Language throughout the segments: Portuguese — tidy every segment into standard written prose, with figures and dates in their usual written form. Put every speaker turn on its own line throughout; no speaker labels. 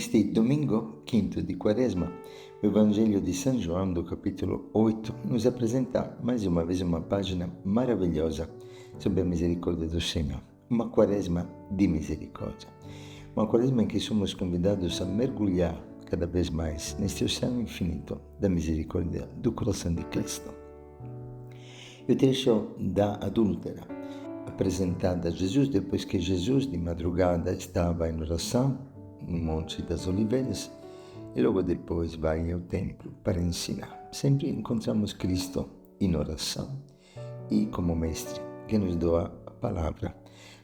Neste domingo, quinto de Quaresma, o Evangelho de São João, do capítulo 8, nos apresenta mais uma vez uma página maravilhosa sobre a misericórdia do Senhor. Uma Quaresma de misericórdia. Uma Quaresma em que somos convidados a mergulhar cada vez mais neste oceano infinito da misericórdia do coração de Cristo. E o trecho da adúltera, apresentada a Jesus depois que Jesus de madrugada estava em oração no Monte das Oliveiras e logo depois vai ao templo para ensinar. Sempre encontramos Cristo em oração e como mestre que nos doa a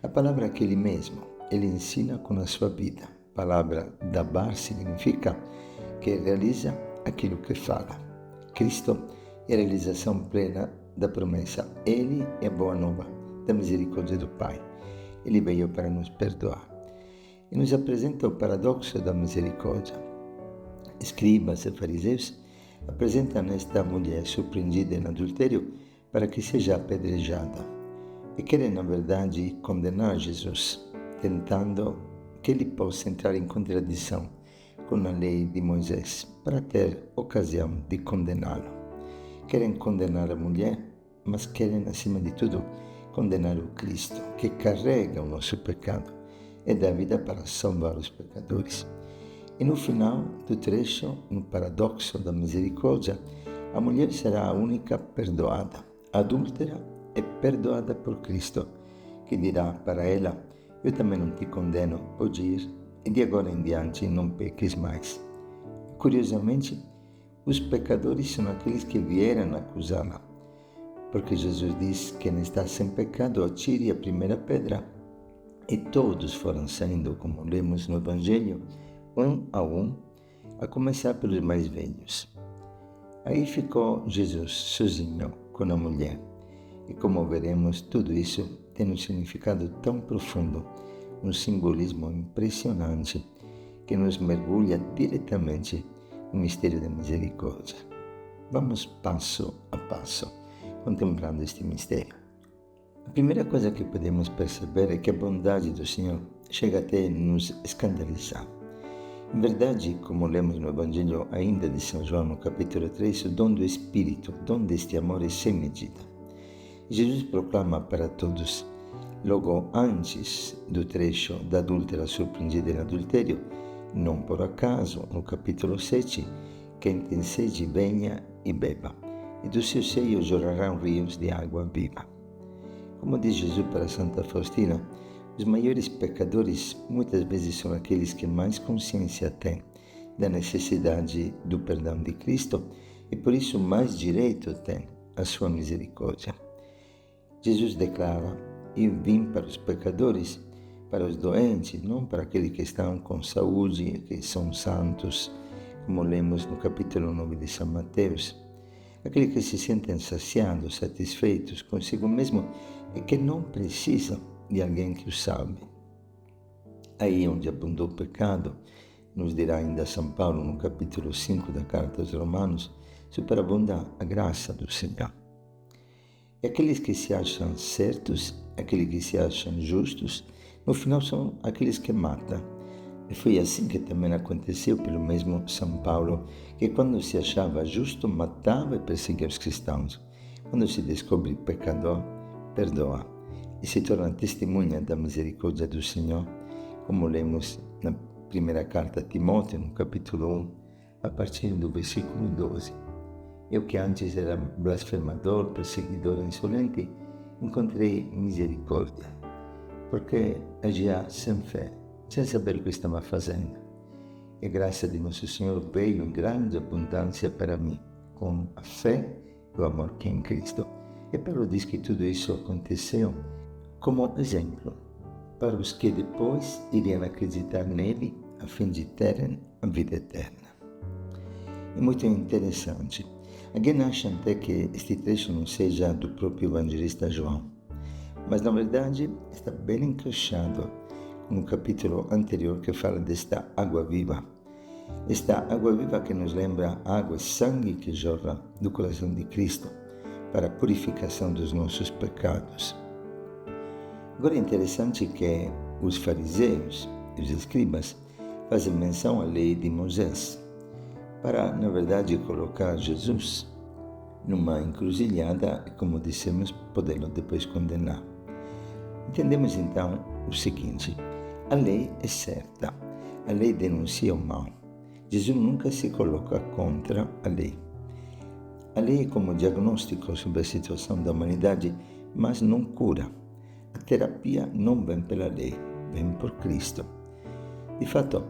palavra que ele ensina com a sua vida. A palavra dabar significa que realiza aquilo que fala. Cristo é a realização plena da promessa. Ele é a boa nova da misericórdia do Pai. Ele veio para nos perdoar. E nos apresenta o paradoxo da misericórdia. Escribas e fariseus apresentam esta mulher surpreendida em adultério para que seja apedrejada. E querem, na verdade, condenar Jesus, tentando que ele possa entrar em contradição com a lei de Moisés, para ter ocasião de condená-lo. Querem condenar a mulher, mas querem, acima de tudo, condenar o Cristo, que carrega o nosso pecado e dá vida para salvar os pecadores. E no final do trecho, no paradoxo da misericórdia, a mulher será a única perdoada. A adúltera é perdoada por Cristo, que dirá para ela: eu também não te condeno, pode ir, e de agora em diante não peques mais. Curiosamente, os pecadores são aqueles que vieram acusá-la, porque Jesus diz: quem está sem pecado, atire a primeira pedra. E todos foram saindo, como lemos no Evangelho, um, a começar pelos mais velhos. Aí ficou Jesus sozinho com a mulher. E como veremos, tudo isso tem um significado tão profundo, um simbolismo impressionante, que nos mergulha diretamente no mistério da misericórdia. Vamos passo a passo, contemplando este mistério. A primeira coisa que podemos perceber é que a bondade do Senhor chega até nos escandalizar. Em verdade, como lemos no Evangelho ainda de São João, no capítulo 3, o dom do Espírito, o dom deste amor é sem medida. Jesus proclama para todos, logo antes do trecho da adúltera surpreendida em adultério, não por acaso, no capítulo 7, quem tem sede venha e beba, e do seu seio jorrarão rios de água viva. Como diz Jesus para Santa Faustina, os maiores pecadores muitas vezes são aqueles que mais consciência têm da necessidade do perdão de Cristo e por isso mais direito têm à sua misericórdia. Jesus declara: eu vim para os pecadores, para os doentes, não para aqueles que estão com saúde, que são santos, como lemos no capítulo 9 de São Mateus. Aqueles que se sentem saciados, satisfeitos consigo mesmo e que não precisam de alguém que os salve. Aí onde abundou o pecado, nos dirá ainda São Paulo no capítulo 5 da Carta aos Romanos, superabunda a graça do Senhor. E aqueles que se acham certos, aqueles que se acham justos, no final são aqueles que matam. E foi assim que também aconteceu pelo mesmo São Paulo, que quando se achava justo, matava e perseguia os cristãos. Quando se descobre pecador, perdoa e se torna testemunha da misericórdia do Senhor, como lemos na primeira carta a Timóteo, no capítulo 1, a partir do versículo 12. Eu que antes era blasfemador, perseguidor insolente, encontrei misericórdia, porque agia sem fé, sem saber o que estava fazendo. E a graça de nosso Senhor veio em grande abundância para mim, com a fé e o amor que é em Cristo. E Paulo diz que tudo isso aconteceu como exemplo para os que depois iriam acreditar nele a fim de terem a vida eterna. É muito interessante. Alguém acha até que este trecho não seja do próprio evangelista João, mas na verdade está bem encaixado no capítulo anterior que fala desta água viva. Esta água viva que nos lembra água e sangue que jorra do coração de Cristo para a purificação dos nossos pecados. Agora é interessante que os fariseus e os escribas faz menção à lei de Moisés, para, na verdade, colocar Jesus numa encruzilhada e, como dissemos, podê-lo depois condenar. Entendemos então o seguinte: a lei é certa, a lei denuncia o mal. Jesus nunca se coloca contra a lei. A lei é como diagnóstico sobre a situação da humanidade, mas não cura. A terapia não vem pela lei, vem por Cristo. De fato,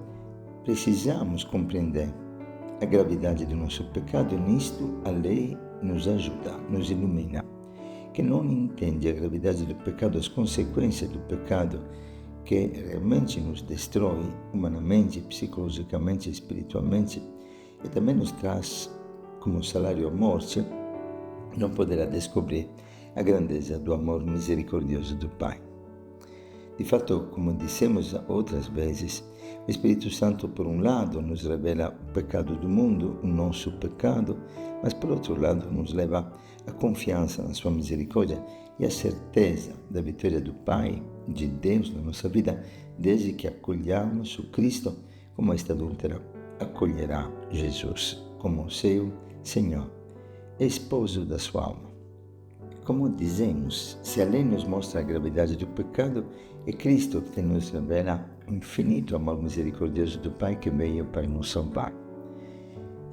precisamos compreender a gravidade do nosso pecado e nisto a lei nos ajuda, nos ilumina. Quem não entende a gravidade do pecado, as consequências do pecado, que realmente nos destrói humanamente, psicologicamente, espiritualmente, e também nos traz como salário a morte, não poderá descobrir a grandeza do amor misericordioso do Pai. De fato, como dissemos outras vezes, o Espírito Santo, por um lado, nos revela o pecado do mundo, o nosso pecado, mas, por outro lado, nos leva a confiança na sua misericórdia e a certeza da vitória do Pai, de Deus na nossa vida, desde que acolhamos o Cristo, como esta adúltera acolherá Jesus como seu Senhor, esposo da sua alma. Como dizemos, se a lei nos mostra a gravidade do pecado, é Cristo que nos revela o infinito amor misericordioso do Pai que veio para nos salvar.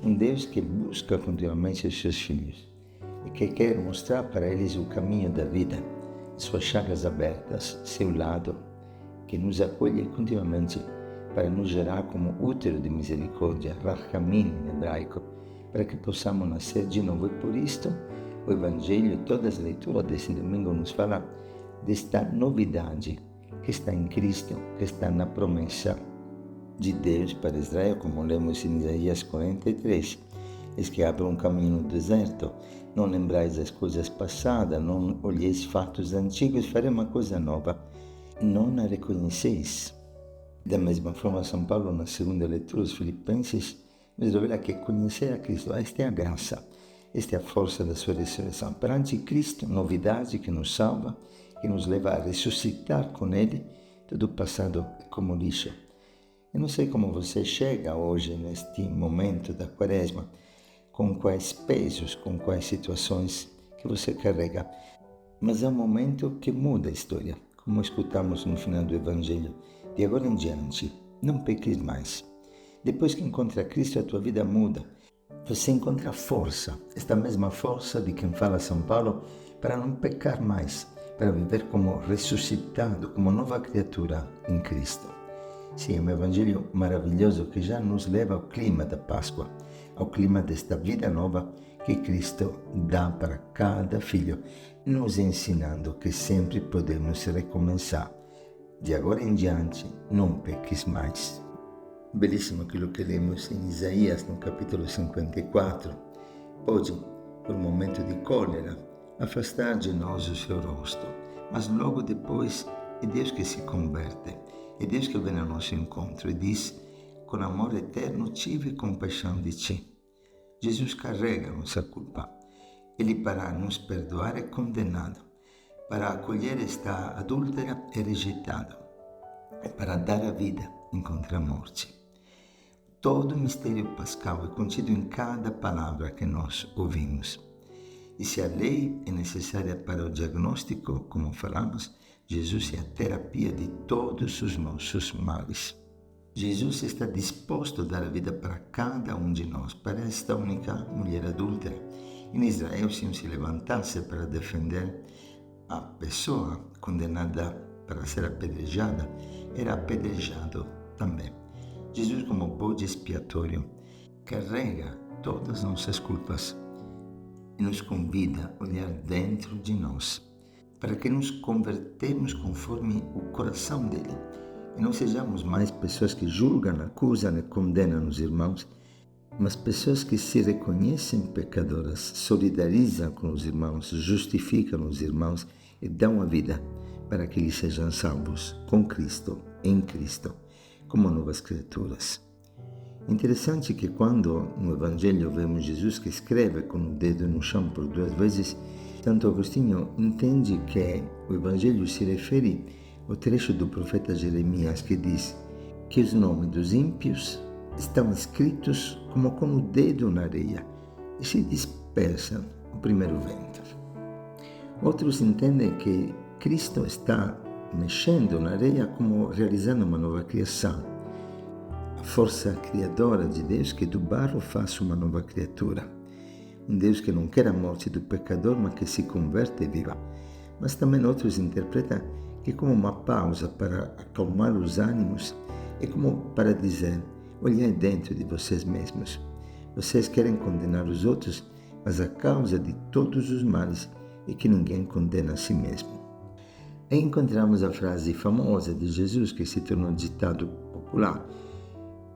Um Deus que busca continuamente os seus filhos e que quer mostrar para eles o caminho da vida, suas chagas abertas, seu lado, que nos acolhe continuamente para nos gerar como útero de misericórdia, rachamim em hebraico, para que possamos nascer de novo. E por isto, o Evangelho, todas as leituras desse domingo nos fala desta novidade que está em Cristo, que está na promessa de Deus para Israel, como lemos em Isaías 43. Eis que abre um caminho no deserto, não lembrais das coisas passadas, não olheis fatos antigos, farei uma coisa nova, não a reconheceis. Da mesma forma, São Paulo, na segunda leitura dos Filipenses, nos revela que conhecer a Cristo, esta é a graça, esta é a força da sua ressurreição. Perante Cristo, novidade que nos salva, que nos leva a ressuscitar com Ele, todo o passado é como lixo. Eu não sei como você chega hoje, neste momento da Quaresma, com quais pesos, com quais situações que você carrega, mas é um momento que muda a história, como escutamos no final do Evangelho. De agora em diante, não peques mais. Depois que encontra Cristo, a tua vida muda. Você encontra força, esta mesma força de quem fala São Paulo, para não pecar mais, para viver como ressuscitado, como nova criatura em Cristo. Sim, é um evangelho maravilhoso que já nos leva ao clima da Páscoa, ao clima desta vida nova que Cristo dá para cada filho, nos ensinando que sempre podemos recomeçar. De agora em diante, não peques mais. Belíssimo aquilo que lemos em Isaías, no capítulo 54. Pode, por um momento de cólera, afastar de nós o seu rosto, mas logo depois é Deus que se converte, é Deus que vem ao nosso encontro e diz: com amor eterno tive compaixão de ti. Jesus carrega nossa culpa. Ele, para nos perdoar, é condenado. Para acolher esta adúltera, é rejeitado. É para dar a vida, encontra a morte. Todo o mistério pascal é contido em cada palavra que nós ouvimos. E se a lei é necessária para o diagnóstico, como falamos, Jesus é a terapia de todos os nossos males. Jesus está disposto a dar a vida para cada um de nós, para esta única mulher adúltera. Em Israel, se se levantasse para defender a pessoa condenada para ser apedrejada, era apedrejado também. Jesus, como bode expiatório, carrega todas as nossas culpas e nos convida a olhar dentro de nós, para que nos convertemos conforme o coração dele e não sejamos mais pessoas que julgam, acusam e condenam os irmãos, mas pessoas que se reconhecem pecadoras, solidarizam com os irmãos, justificam os irmãos e dão a vida para que eles sejam salvos com Cristo, em Cristo, como novas criaturas. Interessante que quando no Evangelho vemos Jesus que escreve com o dedo no chão por 2 vezes, Santo Agostinho entende que o Evangelho se refere ao trecho do profeta Jeremias que diz: que os nomes dos ímpios estão escritos como com o dedo na areia e se dispersam no primeiro vento. Outros entendem que Cristo está mexendo na areia como realizando uma nova criação. A força criadora de Deus que do barro faça uma nova criatura. Um Deus que não quer a morte do pecador, mas que se converte e viva. Mas também outros interpretam que como uma pausa para acalmar os ânimos e como para dizer: olhai dentro de vocês mesmos. Vocês querem condenar os outros, mas a causa de todos os males é que ninguém condena a si mesmo. E encontramos a frase famosa de Jesus que se tornou ditado popular: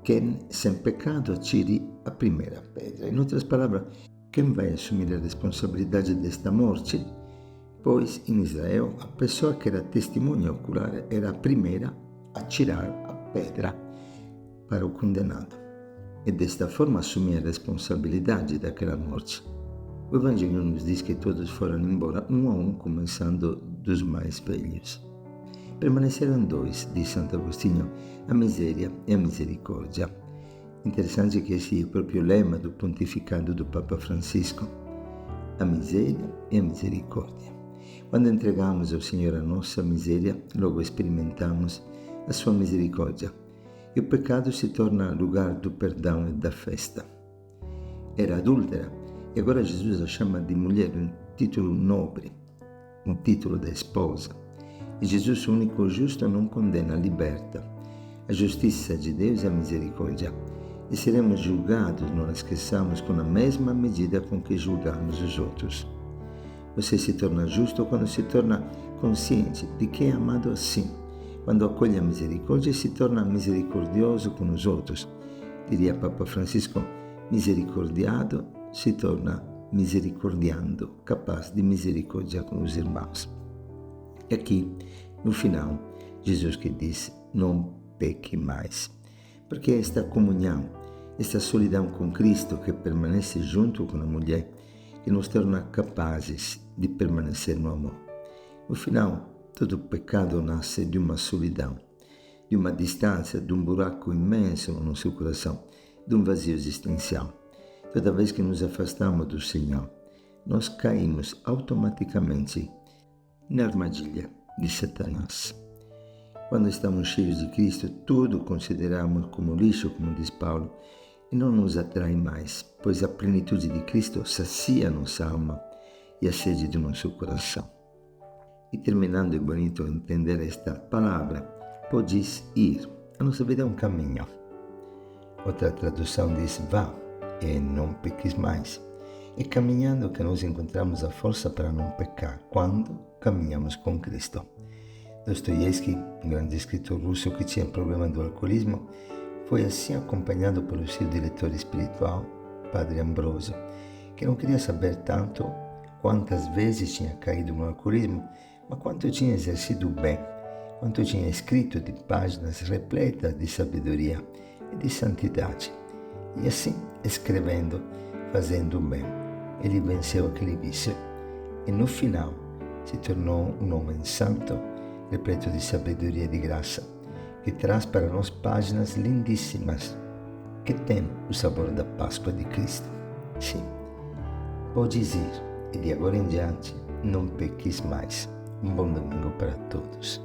quem sem pecado atire a primeira pedra. Em outras palavras, quem vai assumir a responsabilidade desta morte? Pois em Israel, a pessoa que era testemunha ocular era a primeira a tirar a pedra para o condenado. E desta forma assumia a responsabilidade daquela morte. O Evangelho nos diz que todos foram embora, um a um, começando dos mais velhos. Permaneceram dois, diz Santo Agostinho, a miséria e a misericórdia. Interessante que esse é o próprio lema do pontificado do Papa Francisco: a miséria e a misericórdia. Quando entregamos ao Senhor a nossa miséria, logo experimentamos a sua misericórdia. E o pecado se torna lugar do perdão e da festa. Era adúltera, e agora Jesus a chama de mulher, um título nobre, um título da esposa. E Jesus, o único justo, não condena, liberta. A justiça de Deus é a misericórdia. E seremos julgados, não esqueçamos, com a mesma medida com que julgamos os outros. Você se torna justo quando se torna consciente de que é amado assim. Quando acolhe a misericórdia, se torna misericordioso com os outros. Diria Papa Francisco: misericordiado se torna misericordiando, capaz de misericórdia com os irmãos. E aqui, no final, Jesus que diz: não peque mais. Porque esta comunhão, esta solidão com Cristo que permanece junto com a mulher, que nos torna capazes de permanecer no amor. No final, todo pecado nasce de uma solidão, de uma distância, de um buraco imenso no seu coração, de um vazio existencial. Toda vez que nos afastamos do Senhor, nós caímos automaticamente na armadilha de Satanás. Quando estamos cheios de Cristo, tudo consideramos como lixo, como diz Paulo, e não nos atrai mais, pois a plenitude de Cristo sacia nossa alma e a sede do nosso coração. E terminando, é bonito entender esta palavra: podes ir. A nossa vida é um caminho. Outra tradução diz: vá e não peques mais. É caminhando que nós encontramos a força para não pecar, quando caminhamos com Cristo. Dostoiévski, um grande escritor russo que tinha problema do alcoolismo, foi assim acompanhado pelo seu diretor espiritual, Padre Ambrosio, que não queria saber tanto quantas vezes tinha caído no alcoolismo, mas quanto tinha exercido o bem, quanto tinha escrito de páginas repletas de sabedoria e de santidade. E assim, escrevendo, fazendo o bem, ele venceu aquele vício e no final se tornou um homem santo, repleto de sabedoria e de graça, que traz para nós páginas lindíssimas que têm o sabor da Páscoa de Cristo. Sim, podes ir e de agora em diante não peques mais. Um bom domingo para todos.